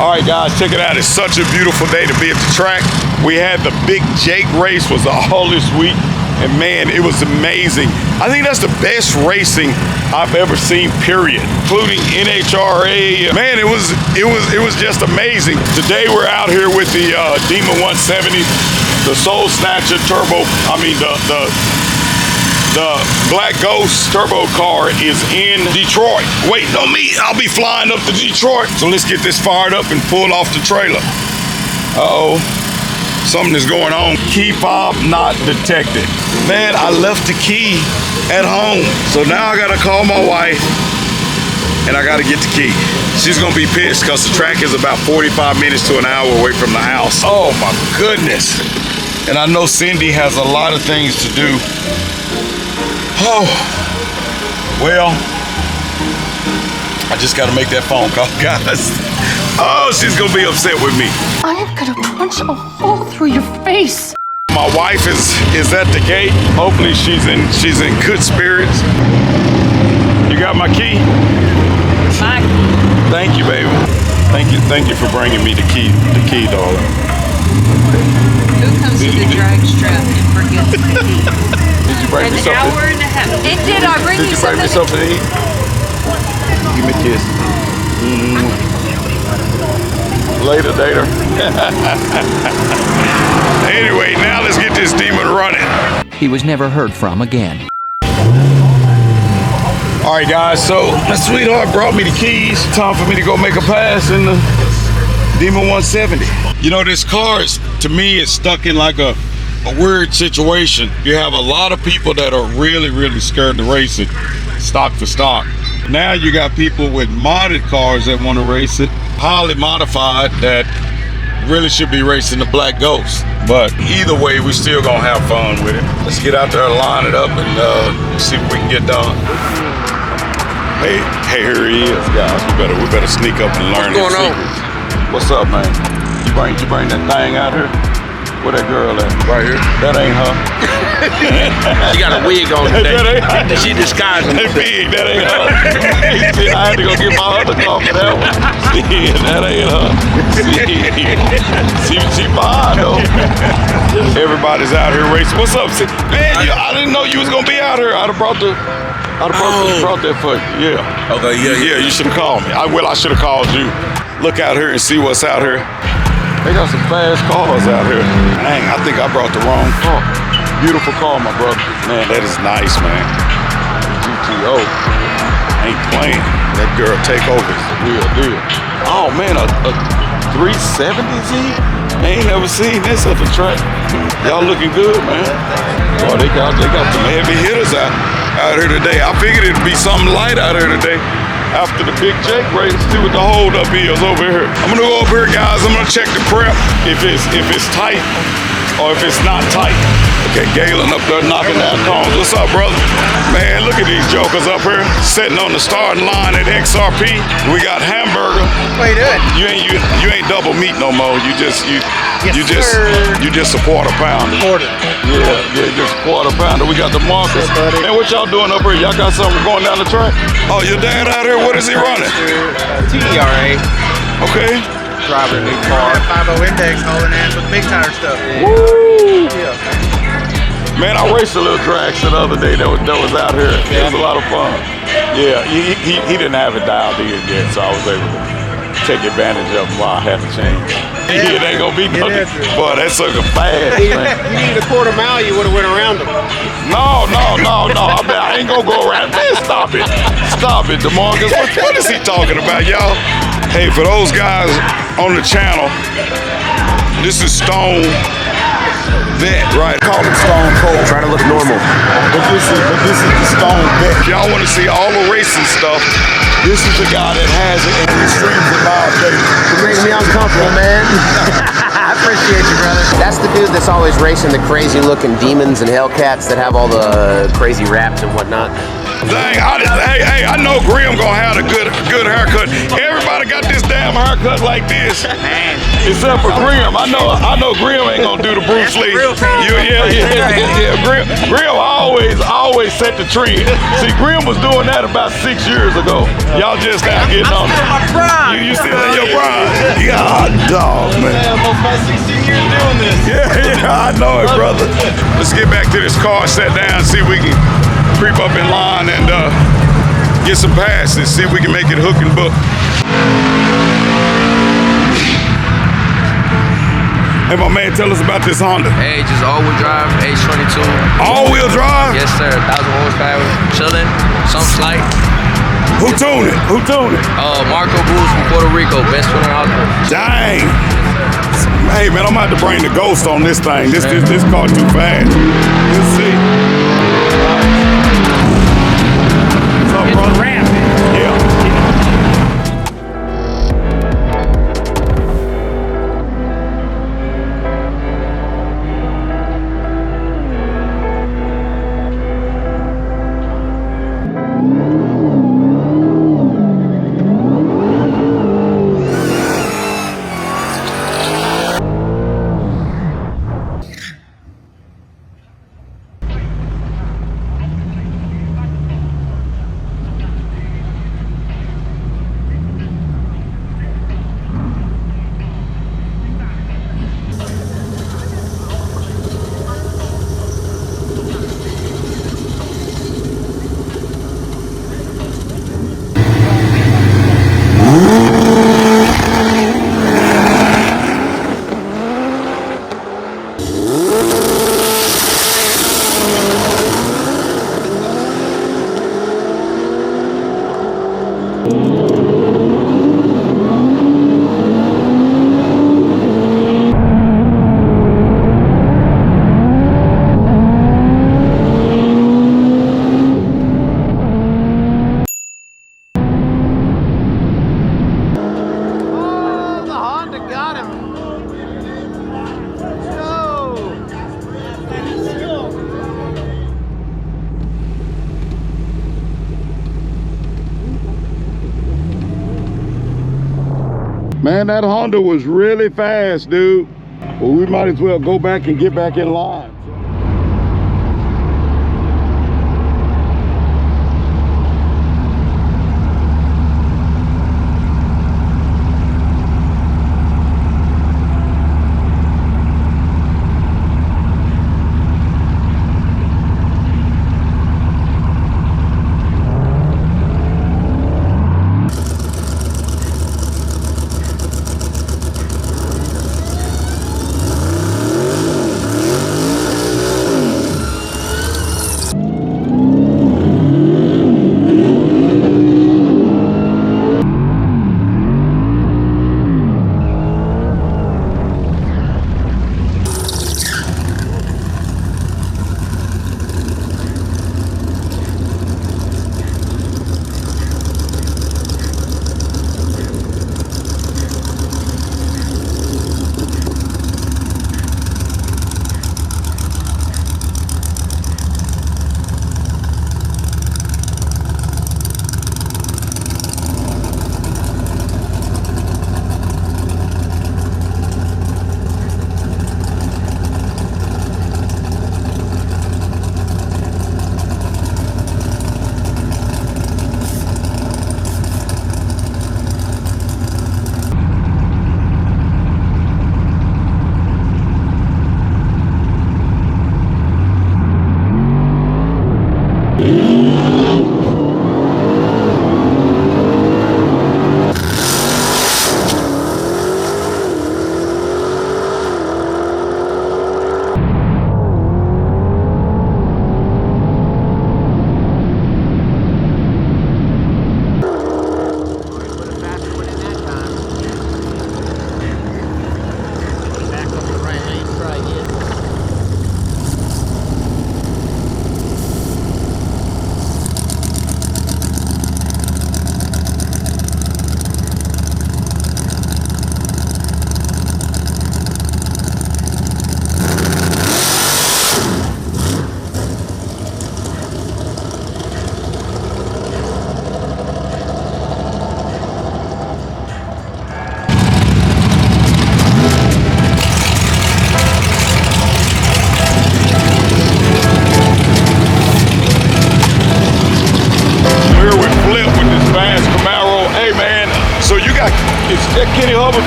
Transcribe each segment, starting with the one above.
All right, guys, check it out. It's such a beautiful day to be at the track. We had the Big Jake race, was all this week, and man, it was amazing. I think that's the best racing I've ever seen, period, including NHRA. Man, it was just amazing. Today we're out here with the Demon 170, the Soul Snatcher turbo. I mean, the Black Ghost turbo car is in Detroit. Waiting on me. I'll be flying up to Detroit. So let's get this fired up and pull off the trailer. Uh-oh. Something is going on. Key fob not detected. Man, I left the key at home. So now I gotta call my wife and I gotta get the key. She's gonna be pissed because the track is about 45 minutes to an hour away from the house. Oh my goodness. And I know Cindy has a lot of things to do. Oh, well, I just got to make that phone call, guys. Oh, she's going to be upset with me. I am going to punch a hole through your face. My wife is at the gate. Hopefully she's in good spirits. You got my key? My key. Thank you, baby. Thank you for bringing me the key, darling. Who comes to the drag strip and forgets the key? Did you bring me something? An hour and a half. It did. I bring you something. Did you bring me something to eat? Give me a kiss. Later, dater. Anyway, now let's get this demon running. He was never heard from again. All right, guys, so my sweetheart brought me the keys. Time for me to go make a pass in the Demon 170. You know, this car is, to me, it's stuck in like a weird situation. You have a lot of people that are really scared to race it, stock for stock. Now you got people with modded cars that want to race it, highly modified, that really should be racing the Black Ghost. But either way, we still gonna have fun with it. Let's get out there, line it up, and see what we can get done. Hey, here he is, guys. We better sneak up and learn his secrets. What's up, man? You bring that thing out here? Where that girl at? Right here. That ain't her. She got a wig on today. She disguised that big. That ain't her. I had to go get my other car for that one. See, that ain't her. See, she fine though. Everybody's out here racing. What's up? Man, I didn't know you was gonna be out here. I'd have brought that for you. Yeah. Okay. Yeah. You should have called me. I should have called you. Look out here and see what's out here. They got some fast cars out here. Dang, I think I brought the wrong car. Beautiful car, my brother. Man, that is nice, man. GTO. Ain't playing. That girl takeover is the real deal. Oh, man, a 370Z? I ain't never seen this at the track. Y'all looking good, man. Boy, they got some heavy hitters out here today. I figured it'd be something light out here today. After the Big Jake race, see what the hold up is over here. I'm gonna go up here, guys. I'm gonna check the prep if it's tight or if it's not tight. Okay, Galen up there knocking down cones. What's up, brother? Man, look at these jokers up here sitting on the starting line at XRP. We got hamburger. What you doing? You ain't double meat no more. You just a quarter pounder. Yeah, just a quarter pounder. We got the Marcus. Man, what y'all doing up here? Y'all got something going down the track? Oh, your dad out here? What is he running? TDRA. Okay. Driving a new car. 5.0 index hauling in with big tire stuff. Woo! Yeah. Man, I raced a little drag the other day that was out here. It was a lot of fun. Yeah, he didn't have it dialed in yet, so I was able to take advantage of him while I had a change. Yeah, it ain't gonna be nothing. Boy, that sucker fast, man. You need a quarter mile, you would have went around him. No. I ain't gonna go around. Man, stop it, DeMarcus. What is he talking about, y'all? Hey, for those guys on the channel, this is Stone Vet, right? Call him Stone Cold. Trying to look normal. But this is the Stone Vet. If y'all want to see all the racing stuff, this is the guy that has it and he streams it live daily. You're making me uncomfortable, man. I appreciate you, brother. That's the dude that's always racing the crazy looking demons and Hellcats that have all the crazy raps and whatnot. Dang, I know Grim gonna have a good haircut. Everybody got this damn haircut like this, except for Grim. I know Grim ain't gonna do the Bruce Lee. Yeah. Grim always set the trend. See, Grim was doing that about 6 years ago. Y'all just now getting on it. You still in your prime. God, dog, man. Almost about 16 years doing this. Yeah, I know it, brother. Let's get back to this car, sit down, see if we can creep up in line and get some passes, see if we can make it hook and book. Hey, my man, tell us about this Honda. Hey, just all-wheel drive, H22. All-wheel drive? Yes, sir. 1,000 horsepower, chilling, some slight. Who tuned it? Who tuned it? Marco Bulls from Puerto Rico, best tuner out there. Dang. Hey, man, I'm about to bring the ghost on this thing. This car too fast. Let's see. What's up, brother? Yeah. Man, that Honda was really fast, dude. Well, we might as well go back and get back in line.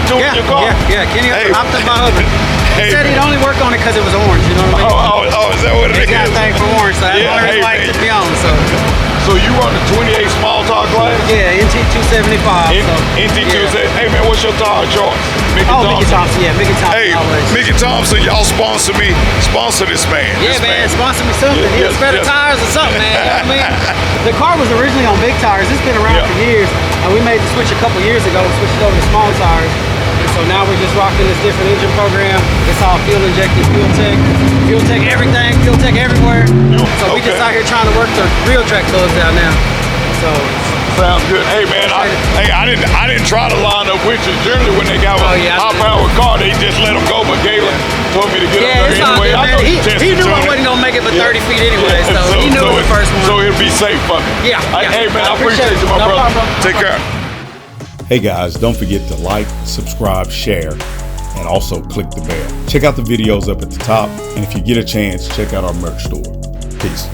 substituting your car? Yeah. Kenny Hey. hopped up my husband. He Hey, said he'd man. only work on it because it was orange, you know what I mean? Oh, is that what it He got a is? thing for orange, so that's Yeah, the only hey, reason why he man. took me on. So you run the 28 small tire class? Yeah, NT 275. NT2 yeah. Hey man, what's your tire choice? Mickey Mickey Thompson, yeah, Mickey Thompson Hey, always. Mickey Thompson, y'all sponsor me. Sponsor this man. Yeah, This man, sponsor me something. Yeah, Either better yes. tires or something, man. You know what I mean? The car was originally on big tires. It's been around Yeah. for years. And we made the switch a couple years ago. We switched it over to small tires. And so now we're just rocking this different engine program. It's all fuel injected, fuel tech everything, fuel tech everywhere. So we just Okay. out here trying to work the real track bugs out now. So Sounds good. Hey man, I didn't try to line up with you. Generally when they got a high-powered car, they just let them go. But Galen told me to get yeah, up it's there all anyway. good, I know man. you tested He knew I it. wasn't gonna make it but 30 feet anyway, Yeah, so he knew it was the first one. So it'll be safe for me. Yeah. Hey man, I I appreciate you, my No brother. problem. Take care. Hey guys, don't forget to like, subscribe, share, and also click the bell. Check out the videos up at the top, and if you get a chance, check out our merch store. Peace.